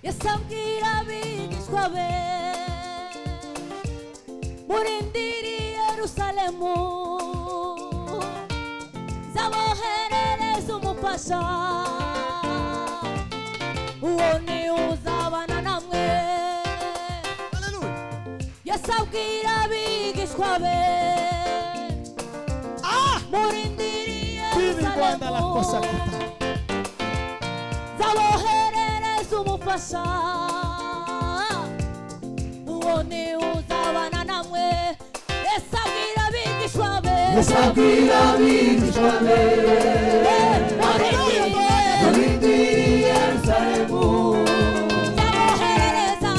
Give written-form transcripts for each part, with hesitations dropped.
yasabwira abigishwa be murindiri Yerusalemu zaboherereza umufasha uwo ni uzabana namwe yasabwira abigishwa be murindiri Yerusalemu zaboherereza umufasha uwo ni uzabana namwe yasabwira abigishwa be murindiri Yerusalemu zaboherereza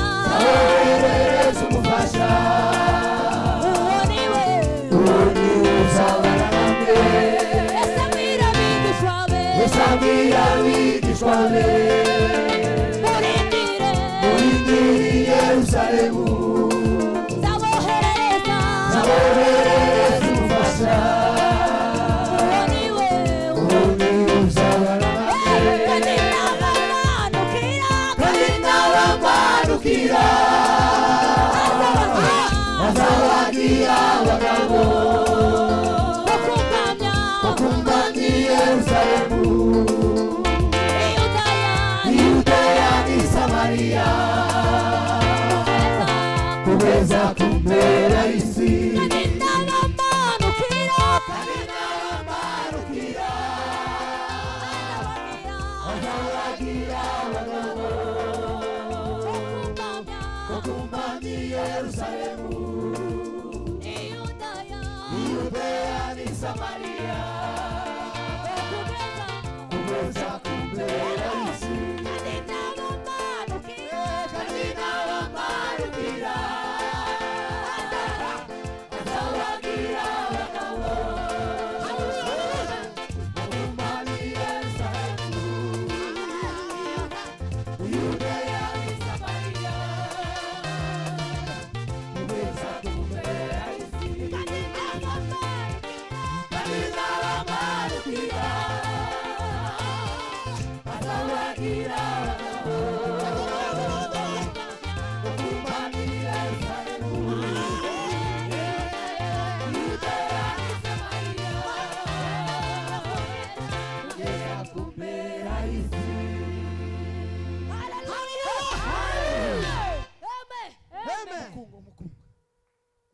umufasha uwo ni uzabana namwe yasabwira abigishwa be murindiri Yerusalemu zaboherereza umufasha uwo ni uzabana namwe kandi n'abamanukira azabagira abagabo bakumbamye Yerusalemu Yudaya n'i Samariya kugeza ku mpera y'isi kandi n'abamanukira azabagira abagabo bakumbamye Yerusalemu Yudaya n'i Samariya kugeza ku mpera y'isi kandi n'abamanukira azabagira abagabo bakumbamye Yerusalemu Yudaya n'i Samariya kugeza ku mpera y'isi kandi n'abamanukira azabagira abagabo bakumbamye Yerusalemu Yudaya n'i Samariya kugeza ku mpera y'isi.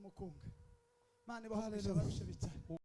Mukunga Imana ibaha umugisha barushe bitane.